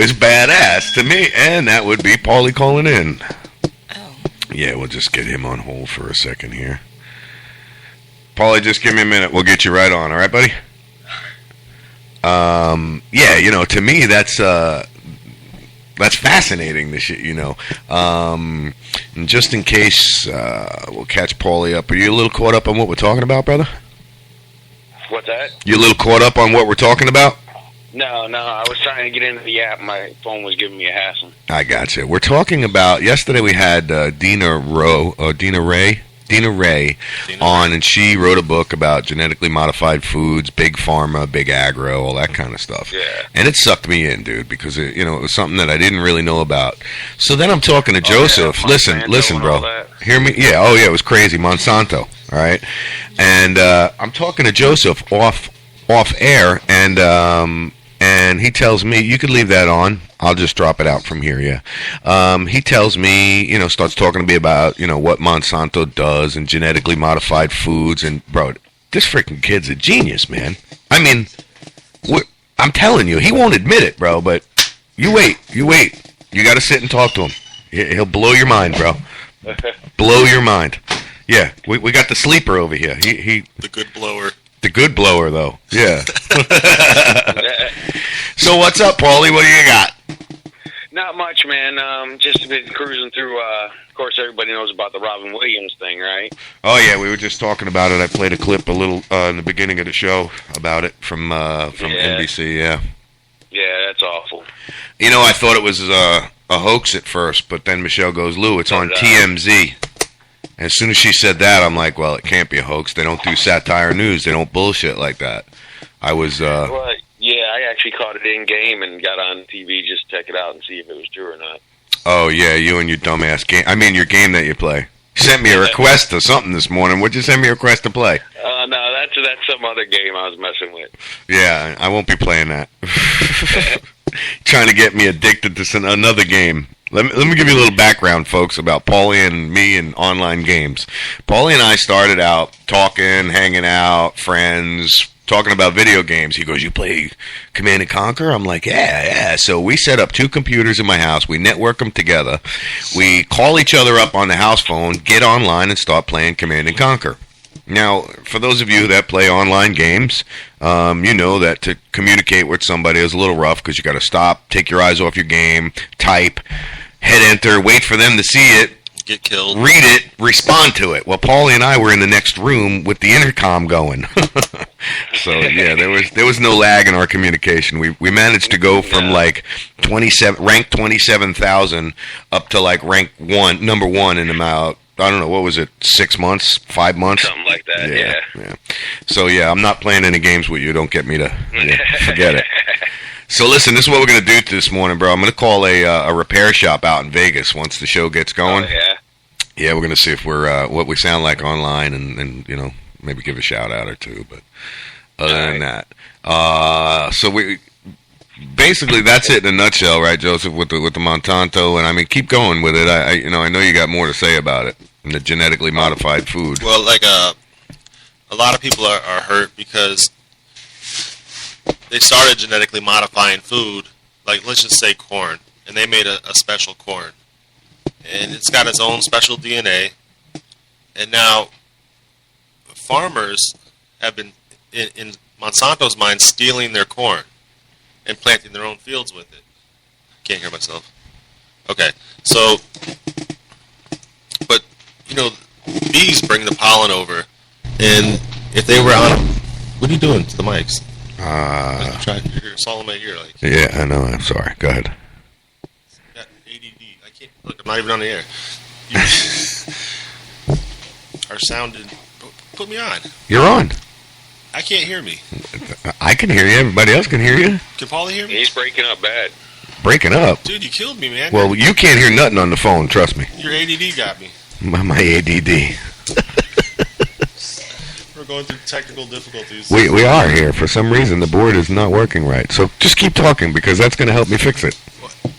is badass to me, and that would be Paulie calling in. Oh. Yeah, we'll just get him on hold for a second here. Paulie, just give me a minute. We'll get you right on. All right, buddy? Yeah, you know, to me, that's fascinating, this shit, you know. And just in case we'll catch Paulie up. Are you a little caught up on what we're talking about, brother? What's that? You a little caught up on what we're talking about? No, I was trying to get into the app. My phone was giving me a hassle. I gotcha. We're talking about, yesterday we had Dina Ray on, and she wrote a book about genetically modified foods, big pharma, big agro, all that kind of stuff. Yeah. And it sucked me in, dude, because it was something that I didn't really know about. So then I'm talking to Joseph. Yeah, listen, bro. Hear me? Yeah. Oh, yeah. It was crazy. Monsanto. All right. And I'm talking to Joseph off air, and he tells me, you could leave that on. I'll just drop it out from here, yeah. He tells me, starts talking to me about, what Monsanto does and genetically modified foods. And, bro, this freaking kid's a genius, man. I mean, I'm telling you, he won't admit it, bro, but you wait. You got to sit and talk to him. He'll blow your mind, bro. Blow your mind. Yeah, we got the sleeper over here. He the good blower. The good blower, though. Yeah. So what's up, Paulie? What do you got? Not much, man. Just been cruising through. Of course, everybody knows about the Robin Williams thing, right? Oh, yeah, we were just talking about it. I played a clip a little in the beginning of the show about it from NBC, yeah. Yeah, that's awful. I thought it was a hoax at first, but then Michelle goes, Lou, it's on TMZ. And as soon as she said that, I'm like, well, it can't be a hoax. They don't do satire news. They don't bullshit like that. I was... Well, yeah, I actually caught it in game and got on TV just to check it out and see if it was true or not. Oh, yeah, you and your dumbass game. I mean, your game that you play. You sent me a request to something this morning. What'd you send me a request to play? No, that's some other game I was messing with. Yeah, I won't be playing that. Trying to get me addicted to another game. Let me give you a little background, folks, about Paulie and me and online games. Paulie and I started out talking, hanging out, friends, talking about video games. He goes, you play Command & Conquer? I'm like, yeah. So we set up 2 computers in my house. We network them together. We call each other up on the house phone, get online, and start playing Command & Conquer. Now, for those of you that play online games, you know that to communicate with somebody is a little rough because you got to stop, take your eyes off your game, type, hit enter, wait for them to see it, get killed, read it, respond to it. Well, Paulie and I were in the next room with the intercom going. So yeah, there was no lag in our communication. We managed to go from like rank 27,000 up to like number 1 in about, I don't know, what was it, 6 months, 5 months? Something like that, yeah. So yeah, I'm not playing any games with you. Don't get me to forget it. So listen, this is what we're going to do this morning, bro. I'm going to call a repair shop out in Vegas once the show gets going. Oh, yeah? Yeah, we're going to see if we're what we sound like online and maybe give a shout out or two. But other than that, so we basically that's it in a nutshell, right, Joseph? With the Monsanto, and I mean, keep going with it. I know you got more to say about it and the genetically modified food. Well, like a lot of people are hurt because they started genetically modifying food, like let's just say corn, and they made a special corn. And it's got its own special DNA. And now farmers have been, in Monsanto's mind, stealing their corn and planting their own fields with it. Can't hear myself. Okay, so, but, bees bring the pollen over. And if they were on... What are you doing to the mics? You're Salome here. Yeah, I know. I'm sorry. Go ahead. Got ADD. I can't. Look, I'm not even on the air. Our sound didn't. Put me on. You're on. I can't hear me. I can hear you. Everybody else can hear you. Can Paulie hear me? He's breaking up bad. Breaking up? Dude, you killed me, man. Well, you can't hear nothing on the phone. Trust me. Your ADD got me. My ADD. We're going through technical difficulties. We are here. For some reason, the board is not working right. So just keep talking because that's going to help me fix it.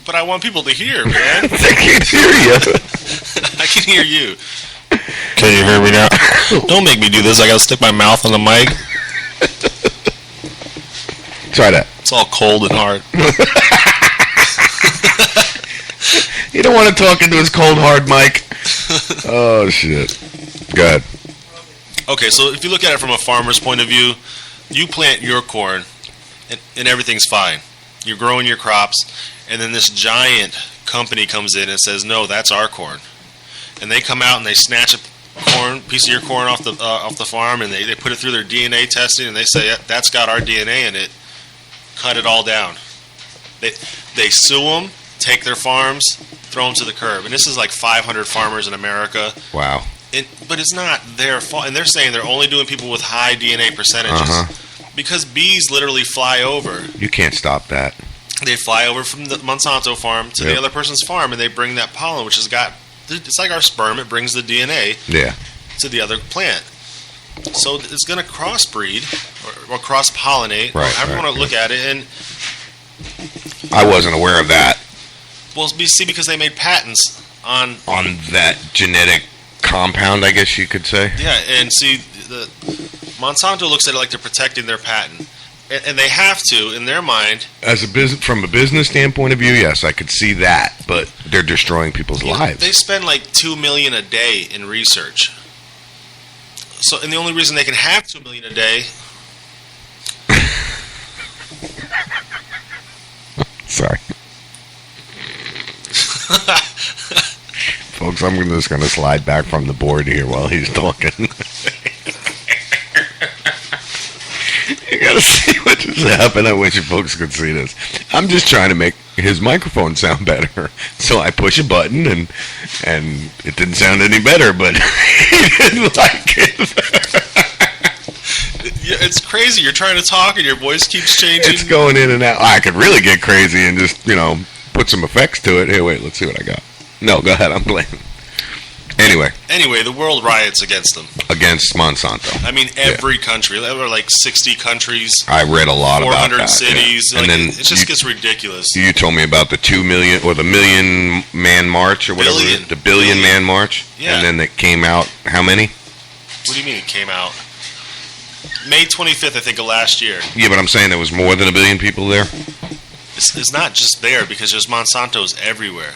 But I want people to hear, man. They can't hear you. I can hear you. Can you hear me now? Don't make me do this. I got to stick my mouth on the mic. Try that. It's all cold and hard. You don't want to talk into his cold hard mic. Oh shit. Go ahead. Okay, so if you look at it from a farmer's point of view, you plant your corn, and everything's fine. You're growing your crops, and then this giant company comes in and says, "No, that's our corn," and they come out and they snatch a piece of your corn off the farm, and they put it through their DNA testing, and they say that's got our DNA in it. Cut it all down. They sue them, take their farms, throw them to the curb, and this is like 500 farmers in America. Wow. But it's not their fault, and they're saying they're only doing people with high DNA percentages because bees literally fly over. You can't stop that. They fly over from the Monsanto farm to the other person's farm, and they bring that pollen, which has got, it's like our sperm. It brings the DNA to the other plant. So it's going to crossbreed or cross-pollinate, or however you want to look at it. And I wasn't aware of that. Well, see, because they made patents on that genetic compound, I guess you could say. Yeah, and see, the Monsanto looks at it like they're protecting their patent, and they have to in their mind. As a business, from a business standpoint of view, yes, I could see that, but they're destroying people's lives. They spend like $2 million a day in research. So, and the only reason they can have $2 million a day. Sorry. Folks, I'm just going to slide back from the board here while he's talking. You got to see what just happened. I wish you folks could see this. I'm just trying to make his microphone sound better. So I push a button, and it didn't sound any better, but he didn't like it. Yeah, it's crazy. You're trying to talk, and your voice keeps changing. It's going in and out. I could really get crazy and just, put some effects to it. Here, wait, let's see what I got. No, go ahead. I'm playing. Anyway, the world riots against them. Against Monsanto. I mean, every country. There were like 60 countries. I read a lot about that. 400 cities. Yeah. And then it just gets ridiculous. You told me about the 2 million or the Million Man March or whatever. The Billion Man March. Yeah. And then it came out. How many? What do you mean it came out? May 25th, I think, of last year. Yeah, but I'm saying there was more than 1 billion people there. It's not just there because there's Monsantos everywhere.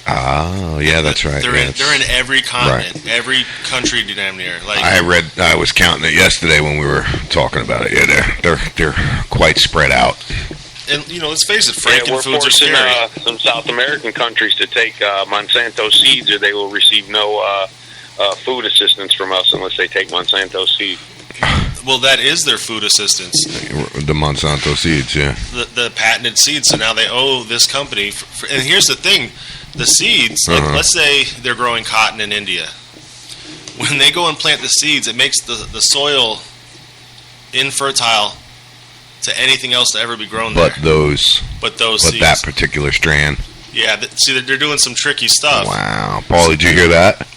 Oh, yeah, that's right. They're in every continent, every country damn near. Like I was counting it yesterday when we were talking about it. Yeah, they're quite spread out. And let's face it, Frankenfoods are scary. We're forcing some South American countries to take Monsanto seeds, or they will receive no food assistance from us unless they take Monsanto seeds. Well, that is their food assistance. The Monsanto seeds, yeah. The patented seeds. So now they owe this company. And here's the thing. The seeds, like let's say they're growing cotton in India. When they go and plant the seeds, it makes the soil infertile to anything else to ever be grown there. But seeds. That particular strand. Yeah, see, they're doing some tricky stuff. Wow. Paul, did you hear that?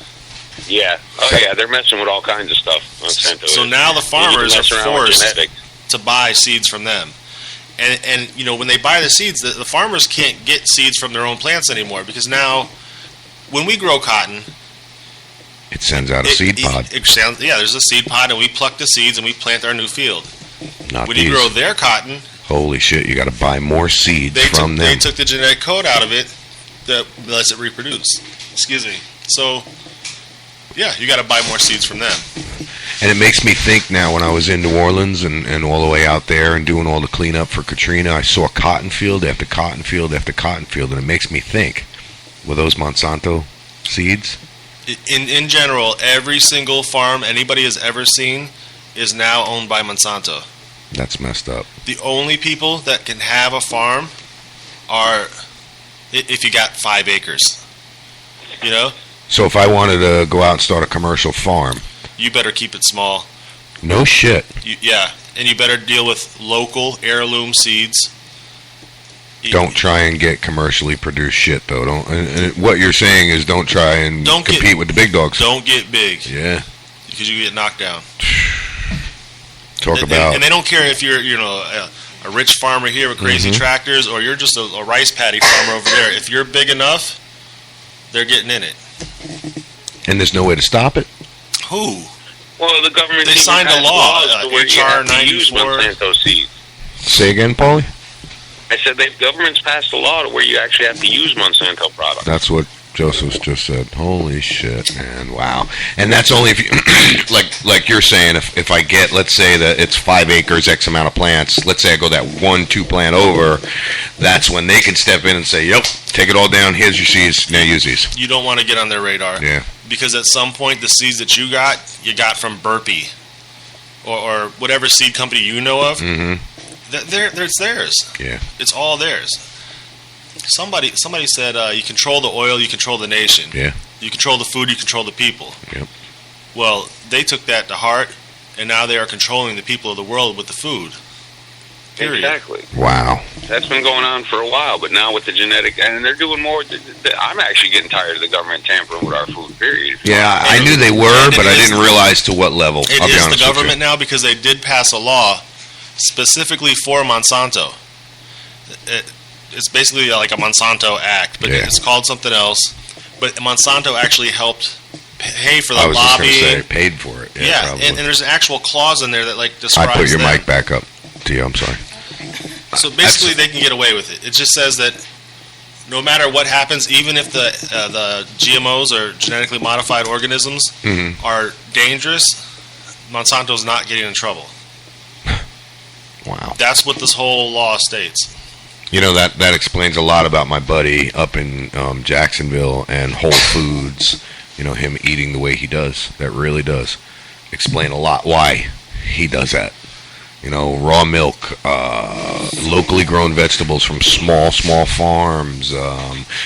Yeah. Oh, yeah, they're messing with all kinds of stuff. So now the farmers are forced to buy seeds from them. And when they buy the seeds, the farmers can't get seeds from their own plants anymore because now, when we grow cotton, it sends out a seed pod. There's a seed pod, and we pluck the seeds and we plant our new field. When you grow their cotton, holy shit, you got to buy more seeds from them. They took the genetic code out of it that lets it reproduce. Excuse me. So, yeah, you got to buy more seeds from them. And it makes me think now, when I was in New Orleans and all the way out there and doing all the cleanup for Katrina, I saw cotton field after cotton field after cotton field, and it makes me think, were those Monsanto seeds? In general, every single farm anybody has ever seen is now owned by Monsanto. That's messed up. The only people that can have a farm are if you got 5 acres. So if I wanted to go out and start a commercial farm, you better keep it small. No shit. And you better deal with local heirloom seeds. Don't try and get commercially produced shit, though. Don't. And what you're saying is, don't try and compete with the big dogs. Don't get big. Yeah. Because you get knocked down. And they don't care if you're a rich farmer here with crazy tractors, or you're just a rice paddy farmer over there. If you're big enough, they're getting in it. And there's no way to stop it? Who? Well, the government. They signed a law, HR 94. Monsanto seeds. Say again, Paulie? I said the government's passed a law to where you actually have to use Monsanto products. That's what Joseph's just said. Holy shit, man! Wow. And that's only if you, like you're saying, if I get, let's say that it's 5 acres, X amount of plants. Let's say I go that 1-2 plant over. That's when they can step in and say, "Yep, take it all down. Here's your seeds. Now use these." You don't want to get on their radar. Yeah. Because at some point, the seeds that you got from Burpee, or whatever seed company you know of. Mm-hmm. It's theirs. Yeah. It's all theirs. Somebody said you control the oil, you control the nation. Yeah. You control the food, you control the people. Yep. Well, they took that to heart, and now they are controlling the people of the world with the food. Period. Exactly. Wow. That's been going on for a while, but now with the genetic, and they're doing more. I'm actually getting tired of the government tampering with our food. Period. Yeah, I knew they were, but I didn't realize to what level. It I'll be is honest the with government you. now because they did pass a law specifically for Monsanto. It's basically like a Monsanto Act, but Yeah. it's called something else. But Monsanto actually helped pay for the I was just lobbying. going to say, paid for it. Yeah, probably. and there's an actual clause in there that like describes. I put your them. mic back up to you. I'm sorry. So basically, they can get away with it. It just says that no matter what happens, even if the GMOs or genetically modified organisms Mm-hmm. are dangerous, Monsanto's not getting in trouble. Wow. That's what this whole law states. You know, that explains a lot about my buddy up in Jacksonville and Whole Foods. You know, him eating the way he does. That really does explain a lot why he does that. You know, raw milk, locally grown vegetables from small farms,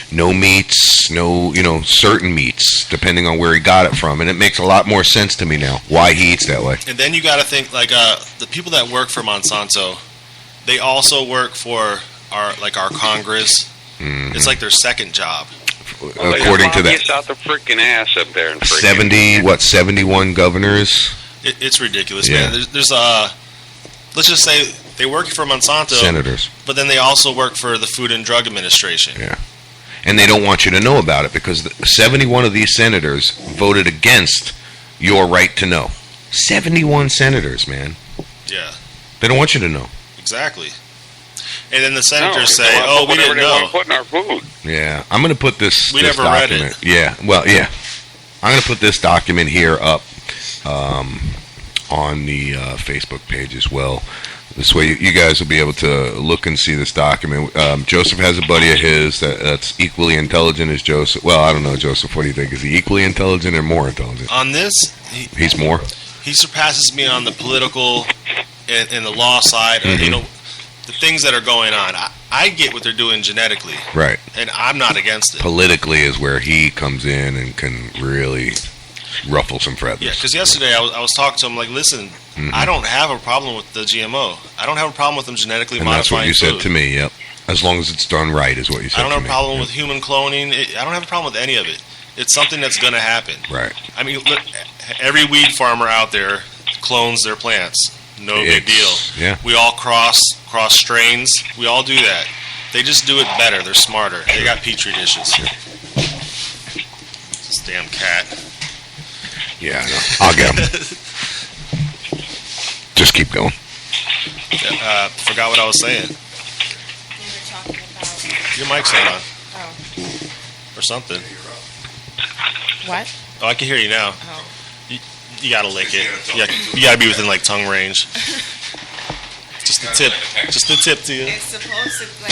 no meats, certain meats, depending on where he got it from. And it makes a lot more sense to me now why he eats that way. And then you got to think, like, the people that work for Monsanto, they also work for our Congress. Mm-hmm. It's like their second job. According to that, out the freaking ass up there and 71 governors, It's ridiculous, Yeah. man. There's let's just say they work for Monsanto, senators. but then they also work for the Food and Drug Administration. Yeah. And they don't want you to know about it because 71 of these senators voted against your right to know. 71 senators, man. Yeah, They don't want you to know. exactly. And then the senators say, "Oh, we didn't know." Put in our food. Yeah. I'm going to put this We this never read document. it. Yeah. Well, yeah. I'm going to put this document here up on the Facebook page as well. This way you guys will be able to look and see this document. Joseph has a buddy of his that's equally intelligent as Joseph. Well, I don't know, Joseph. What do you think? Is he equally intelligent or more intelligent? On this, He's more? he surpasses me on the political and the law side. Mm-hmm. The things that are going on. I get what they're doing genetically, Right. and I'm not against it. Politically is where he comes in and can really ruffle some feathers. Yeah, because yesterday I was talking to him like, listen, I don't have a problem with the GMO. I don't have a problem with them genetically And that's what modifying you food. said to me, yep. As long as it's done right is what you said I don't to have a me. problem Yep. with human cloning. I don't have a problem with any of it. It's something that's going to happen. Right. I mean, look, every weed farmer out there clones their plants. No big deal. Yeah. We all cross strains. We all do that. They just do it better. They're smarter. They got petri dishes. This damn cat. Yeah, I know. I'll get him. Just keep going. Forgot what I was saying. We were talking about. Your mic's not on. Oh. Or something. What? Oh, I can hear you now. Oh. You gotta lick it. You gotta be within like tongue range. Just the tip. Just the tip to you. It's supposed to like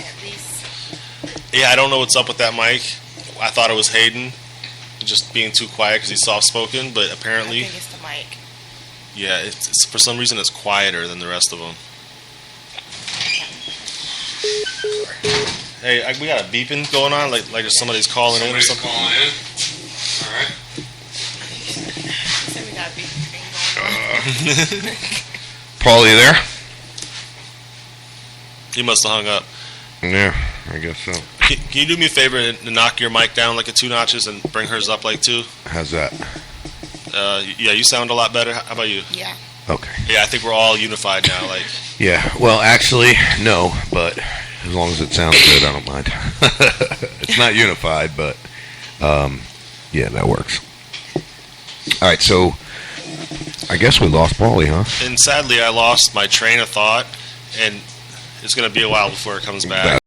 at least. Yeah, I don't know what's up with that mic. I thought it was Hayden, just being too quiet because he's soft spoken, but I apparently, think it's the mic. yeah, it's for some reason it's quieter than the rest of them. Hey, we got a beeping going on, like if somebody's calling in or something. So we got a big thing going on. Paul, you there? He must have hung up. Yeah, I guess so. Can you do me a favor and knock your mic down like 2 notches and bring hers up like 2? How's that? Yeah, you sound a lot better. How about you? Yeah. Okay. Yeah, I think we're all unified now. Like, Yeah, well, actually, no, but as long as it sounds good, I don't mind. It's not unified, but yeah, that works. All right, so I guess we lost Paulie, huh? and sadly, I lost my train of thought, and it's going to be a while before it comes back.